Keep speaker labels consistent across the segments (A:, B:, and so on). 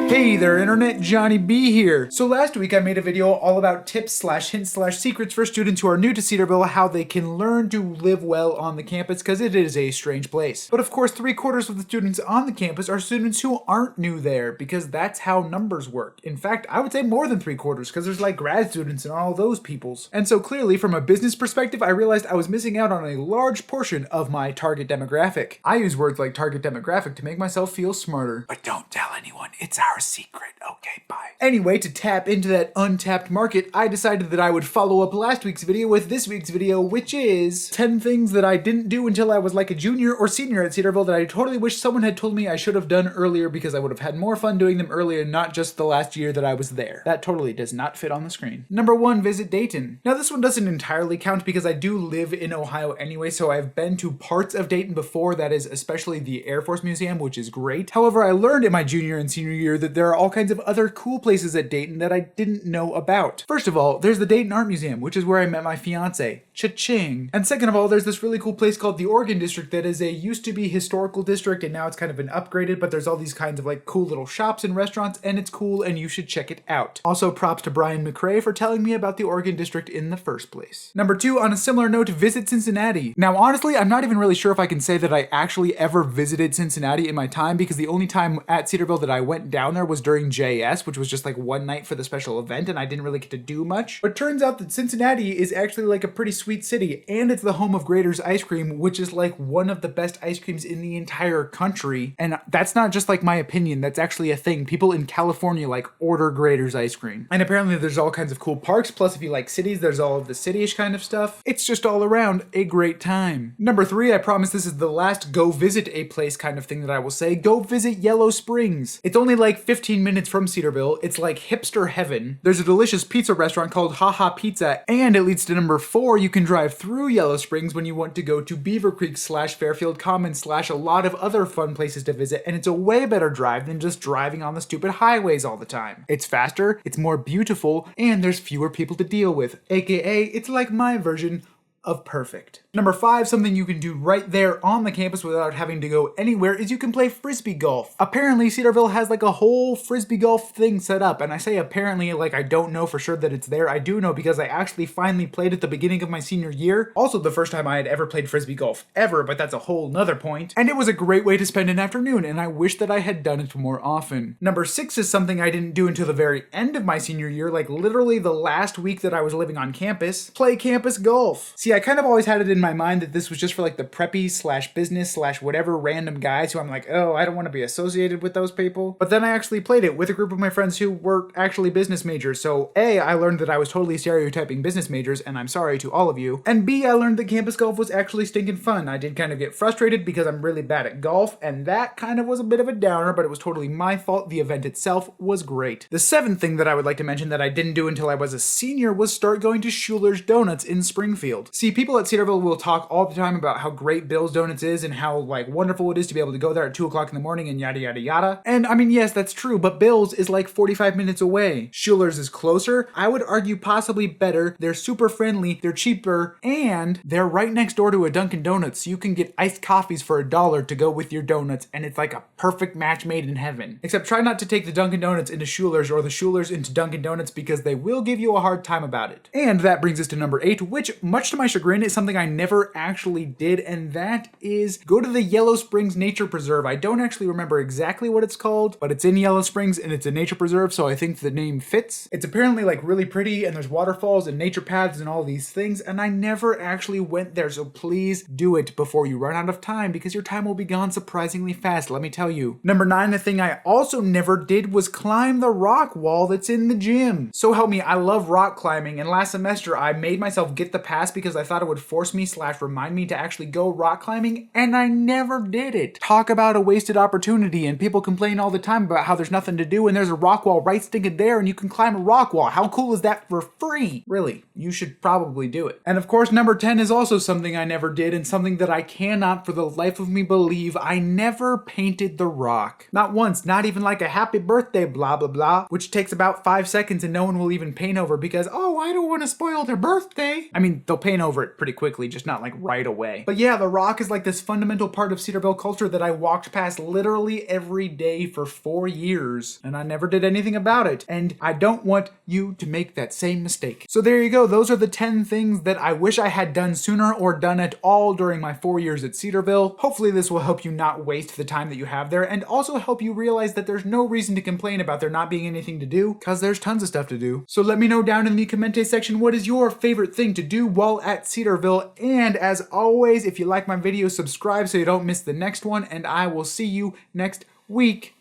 A: Hey there internet, Johnny B here. So last week I made a video all about tips / hints / secrets for students who are new to Cedarville, how they can learn to live well on the campus because it is a strange place. But of course 3/4 of the students on the campus are students who aren't new there because that's how numbers work. In fact, I would say more than 3/4 because there's like grad students and all those peoples. And so clearly from a business perspective, I realized I was missing out on a large portion of my target demographic. I use words like target demographic to make myself feel smarter. But don't tell anyone, it's our secret. Okay, bye. Anyway, to tap into that untapped market, I decided that I would follow up last week's video with this week's video, which is 10 things that I didn't do until I was like a junior or senior at Cedarville that I totally wish someone had told me I should have done earlier because I would have had more fun doing them earlier, not just the last year that I was there. That totally does not fit on the screen. Number 1, visit Dayton. Now this one doesn't entirely count because I do live in Ohio anyway, so I've been to parts of Dayton before, that is especially the Air Force Museum, which is great. However, I learned in my junior and senior year that there are all kinds of other cool places at Dayton that I didn't know about. First of all, there's the Dayton Art Museum, which is where I met my fiance. Cha-ching. And second of all, there's this really cool place called the Oregon District that is a used to be historical district and now it's kind of been upgraded, but there's all these kinds of like cool little shops and restaurants and it's cool and you should check it out. Also props to Brian McRae for telling me about the Oregon District in the first place. Number 2, on a similar note, visit Cincinnati. Now honestly, I'm not even really sure if I can say that I actually ever visited Cincinnati in my time because the only time at Cedarville that I went down there was during JS, which was just like one night for the special event and I didn't really get to do much. But turns out that Cincinnati is actually like a pretty sweet city and it's the home of Grater's ice cream, which is like one of the best ice creams in the entire country. And that's not just like my opinion, that's actually a thing. People in California like order Grater's ice cream. And apparently there's all kinds of cool parks, plus if you like cities, there's all of the city-ish kind of stuff. It's just all around a great time. Number 3, I promise this is the last go visit a place kind of thing that I will say. Go visit Yellow Springs. It's only like 15 minutes from Cedarville. It's like hipster heaven. There's a delicious pizza restaurant called Ha Ha Pizza, and it leads to number 4, you can drive through Yellow Springs when you want to go to Beaver Creek / Fairfield Commons / a lot of other fun places to visit, and it's a way better drive than just driving on the stupid highways all the time. It's faster, it's more beautiful, and there's fewer people to deal with, aka it's like my version of perfect. Number 5, something you can do right there on the campus without having to go anywhere is you can play frisbee golf. Apparently Cedarville has like a whole frisbee golf thing set up, and I say apparently like I don't know for sure that it's there. I do know because I actually finally played at the beginning of my senior year. Also the first time I had ever played frisbee golf ever, but that's a whole nother point. And it was a great way to spend an afternoon and I wish that I had done it more often. Number 6 is something I didn't do until the very end of my senior year, like literally the last week that I was living on campus. Play campus golf. See, I kind of always had it in my mind that this was just for like the preppy / business / whatever random guys who I'm like, oh, I don't want to be associated with those people. But then I actually played it with a group of my friends who were actually business majors. So A, I learned that I was totally stereotyping business majors, and I'm sorry to all of you. And B, I learned that campus golf was actually stinking fun. I did kind of get frustrated because I'm really bad at golf, and that kind of was a bit of a downer, but it was totally my fault. The event itself was great. The 7th thing that I would like to mention that I didn't do until I was a senior was start going to Schuler's Donuts in Springfield. See, people at Cedarville will talk all the time about how great Bill's Donuts is and how like wonderful it is to be able to go there at 2 o'clock in the morning and yada yada yada. And I mean, yes, that's true, but Bill's is like 45 minutes away. Schuler's is closer. I would argue possibly better. They're super friendly, they're cheaper, and they're right next door to a Dunkin' Donuts, so you can get iced coffees for $1 to go with your donuts, and it's like a perfect match made in heaven. Except try not to take the Dunkin' Donuts into Schuler's or the Schuler's into Dunkin' Donuts because they will give you a hard time about it. And that brings us to number 8, which much to my chagrin is something I never actually did, and that is go to the Yellow Springs Nature Preserve. I don't actually remember exactly what it's called, but it's in Yellow Springs and it's a nature preserve, so I think the name fits. It's apparently like really pretty and there's waterfalls and nature paths and all these things, and I never actually went there, so please do it before you run out of time because your time will be gone surprisingly fast, let me tell you. Number 9, the thing I also never did was climb the rock wall that's in the gym. So help me, I love rock climbing, and last semester I made myself get the pass because I thought it would force me / remind me to actually go rock climbing, and I never did it. Talk about a wasted opportunity, and people complain all the time about how there's nothing to do and there's a rock wall right stinking there and you can climb a rock wall. How cool is that for free? Really, you should probably do it. And of course, number 10 is also something I never did and something that I cannot for the life of me believe. I never painted the rock. Not once, not even like a happy birthday blah blah blah, which takes about 5 seconds and no one will even paint over because, oh, I don't want to spoil their birthday. I mean, they'll paint over it pretty quickly. just not like right away. But yeah, the Rock is like this fundamental part of Cedarville culture that I walked past literally every day for 4 years, and I never did anything about it. And I don't want you to make that same mistake. So there you go. Those are the 10 things that I wish I had done sooner or done at all during my 4 years at Cedarville. Hopefully this will help you not waste the time that you have there, and also help you realize that there's no reason to complain about there not being anything to do, because there's tons of stuff to do. So let me know down in the commente section what is your favorite thing to do while at Cedarville. And as always, if you like my video, subscribe so you don't miss the next one, and I will see you next week.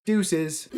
A: Deuces.